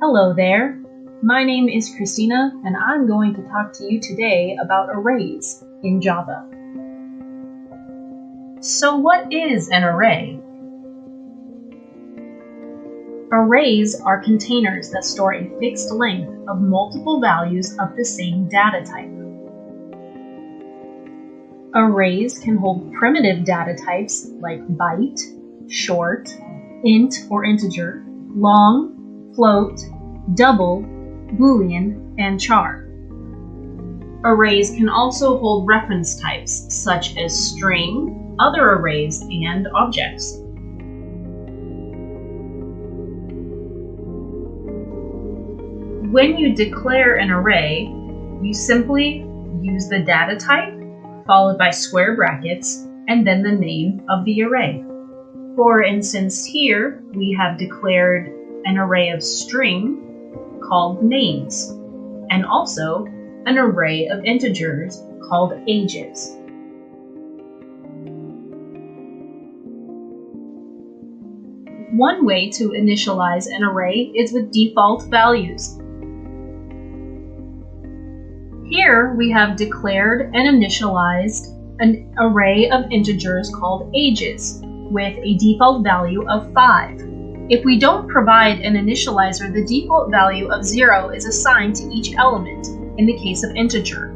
Hello there, my name is Christina and I'm going to talk to you today about arrays in Java. So what is an array? Arrays are containers that store a fixed length of multiple values of the same data type. Arrays can hold primitive data types like byte, short, int or integer, long, float, double, boolean, and char. Arrays can also hold reference types such as string, other arrays, and objects. When you declare an array, you simply use the data type followed by square brackets and then the name of the array. For instance, here we have declared an array of string called names and also an array of integers called ages. One way to initialize an array is with default values. Here we have declared and initialized an array of integers called ages with a default value of 5. If we don't provide an initializer, the default value of 0 is assigned to each element in the case of integer.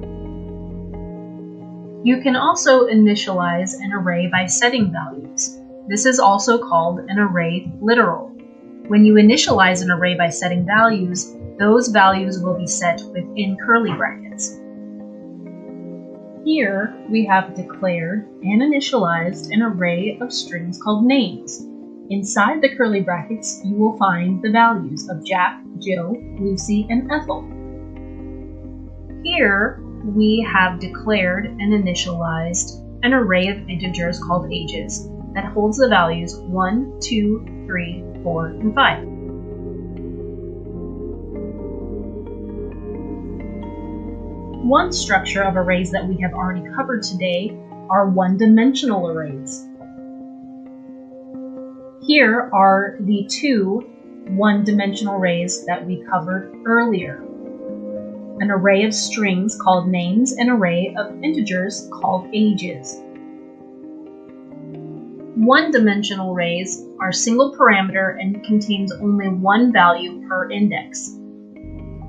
You can also initialize an array by setting values. This is also called an array literal. When you initialize an array by setting values, those values will be set within curly brackets. Here we have declared and initialized an array of strings called names. Inside the curly brackets, you will find the values of Jack, Jill, Lucy, and Ethel. Here we have declared and initialized an array of integers called ages that holds the values 1, 2, 3, 4, and 5. One structure of arrays that we have already covered today are one-dimensional arrays. Here are the two one-dimensional arrays that we covered earlier. An array of strings called names and an array of integers called ages. One-dimensional arrays are single parameter and contains only one value per index.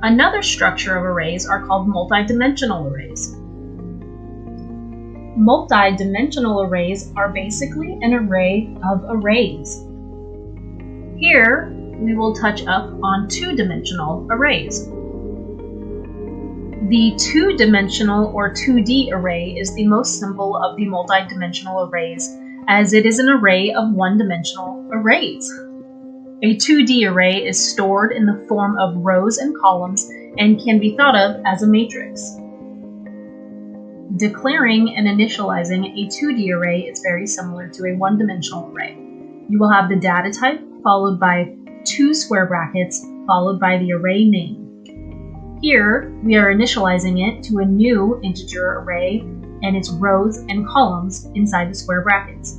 Another structure of arrays are called multidimensional arrays. Multidimensional arrays are basically an array of arrays. Here, we will touch up on two-dimensional arrays. The two-dimensional or 2D array is the most simple of the multidimensional arrays, as it is an array of one-dimensional arrays. A 2D array is stored in the form of rows and columns and can be thought of as a matrix. Declaring and initializing a 2D array is very similar to a one-dimensional array. You will have the data type followed by two square brackets followed by the array name. Here, we are initializing it to a new integer array and its rows and columns inside the square brackets.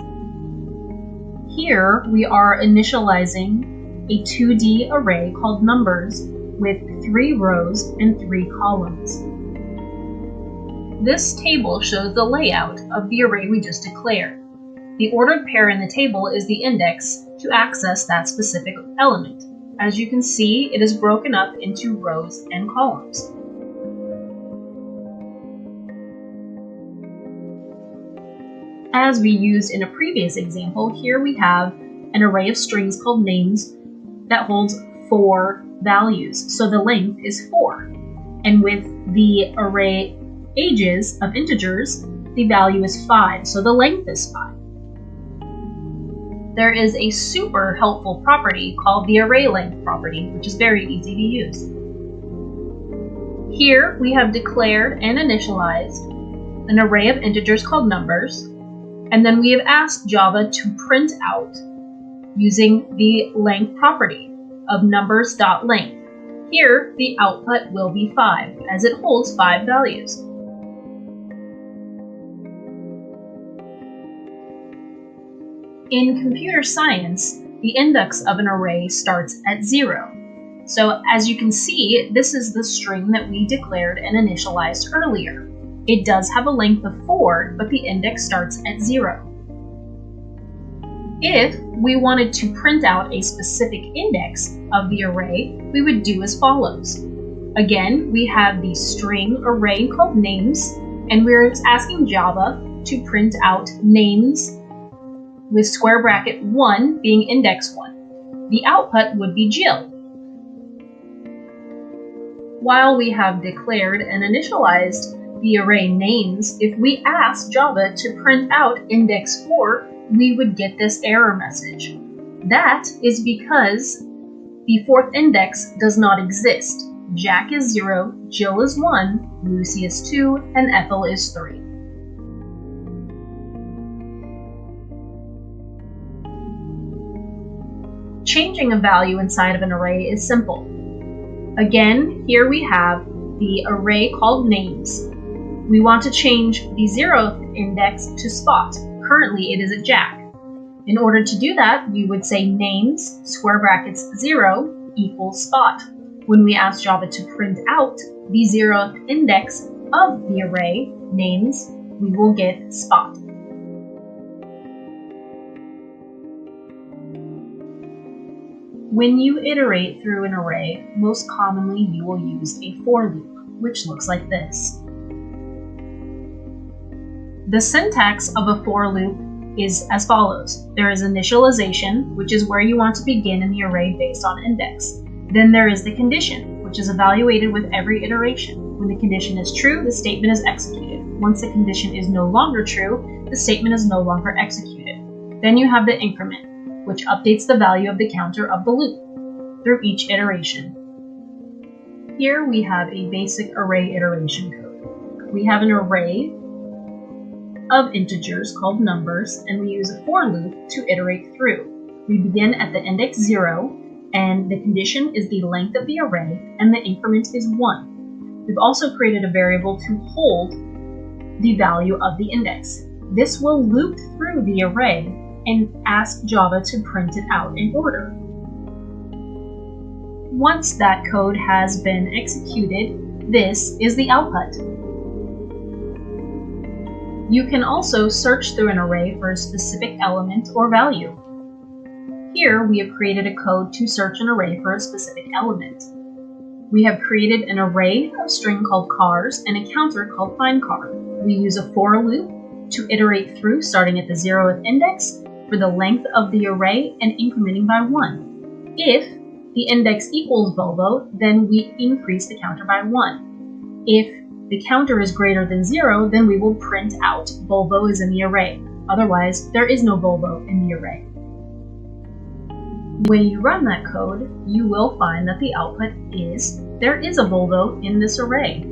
Here, we are initializing a 2D array called numbers with 3 rows and 3 columns. This table shows the layout of the array we just declared. The ordered pair in the table is the index to access that specific element. As you can see, it is broken up into rows and columns. As we used in a previous example, here we have an array of strings called names that holds 4 values, so the length is 4. And with the array ages of integers, the value is 5, so the length is 5. There is a super helpful property called the array length property, which is very easy to use. Here we have declared and initialized an array of integers called numbers, and then we have asked Java to print out using the length property of numbers.length. Here, the output will be 5, as it holds 5 values. In computer science, the index of an array starts at 0. So as you can see, this is the string that we declared and initialized earlier. It does have a length of 4, but the index starts at 0. If we wanted to print out a specific index of the array, we would do as follows. Again, we have the string array called names, and we're asking Java to print out names with square bracket 1 being index 1. The output would be Jill. While we have declared and initialized the array names, if we ask Java to print out index 4, we would get this error message. That is because the 4th index does not exist. Jack is 0, Jill is 1, Lucy is 2, and Ethel is 3. Changing a value inside of an array is simple. Again, here we have the array called names. We want to change the 0th index to Spot. Currently, it is at Jack. In order to do that, we would say names, square brackets 0 equals Spot. When we ask Java to print out the 0th index of the array, names, we will get Spot. When you iterate through an array, most commonly you will use a for loop, which looks like this. The syntax of a for loop is as follows. There is initialization, which is where you want to begin in the array based on index. Then there is the condition, which is evaluated with every iteration. When the condition is true, the statement is executed. Once the condition is no longer true, the statement is no longer executed. Then you have the increment, which updates the value of the counter of the loop through each iteration. Here we have a basic array iteration code. We have an array of integers called numbers, and we use a for loop to iterate through. We begin at the index 0, and the condition is the length of the array, and the increment is 1. We've also created a variable to hold the value of the index. This will loop through the array and ask Java to print it out in order. Once that code has been executed, this is the output. You can also search through an array for a specific element or value. Here we have created a code to search an array for a specific element. We have created an array of string called cars and a counter called findCar. We use a for loop to iterate through starting at the 0th index for the length of the array and incrementing by 1. If the index equals Volvo, then we increase the counter by 1. If the counter is greater than 0, then we will print out Volvo is in the array. Otherwise, there is no Volvo in the array. When you run that code, you will find that the output is there is a Volvo in this array.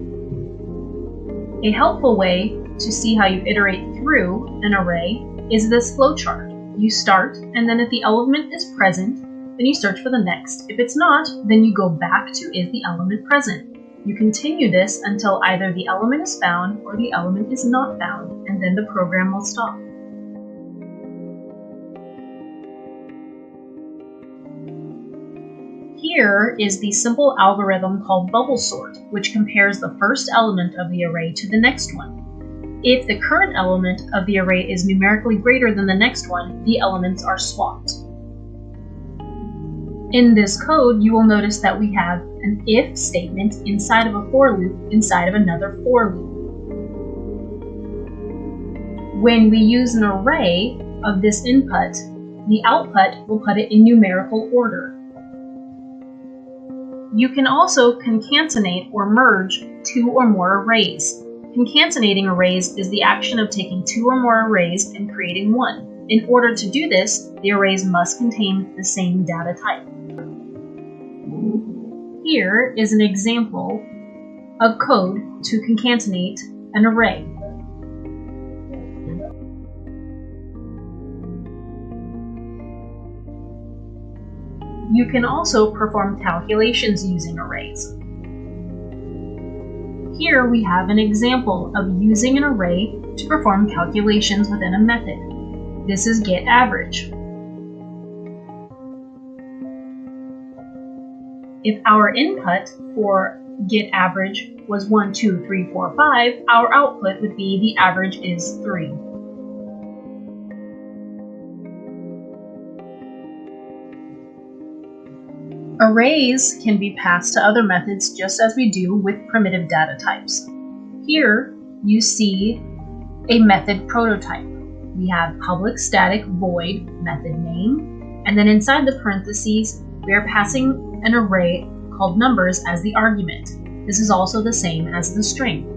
A helpful way to see how you iterate through an array is this flowchart. You start, and then if the element is present, then you search for the next. If it's not, then you go back to is the element present. You continue this until either the element is found or the element is not found, and then the program will stop. Here is the simple algorithm called bubble sort, which compares the first element of the array to the next one. If the current element of the array is numerically greater than the next one, the elements are swapped. In this code, you will notice that we have an if statement inside of a for loop inside of another for loop. When we use an array of this input, the output will put it in numerical order. You can also concatenate or merge 2 or more arrays. Concatenating arrays is the action of taking 2 or more arrays and creating one. In order to do this, the arrays must contain the same data type. Here is an example of code to concatenate an array. You can also perform calculations using arrays. Here we have an example of using an array to perform calculations within a method. This is getAverage. If our input for get average was 1, 2, 3, 4, 5, our output would be the average is 3. Arrays can be passed to other methods just as we do with primitive data types. Here you see a method prototype. We have public static void method name, and then inside the parentheses we are passing an array called numbers as the argument. This is also the same as the string.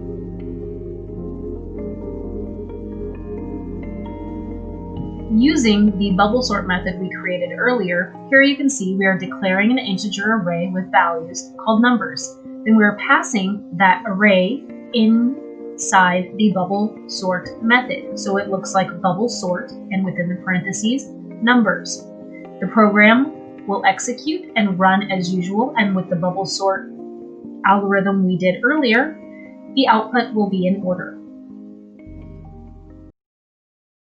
Using the bubble sort method we created earlier, here you can see we are declaring an integer array with values called numbers. Then we are passing that array inside the bubble sort method. So it looks like bubble sort, and within the parentheses, numbers. The program will execute and run as usual, and with the bubble sort algorithm we did earlier, the output will be in order.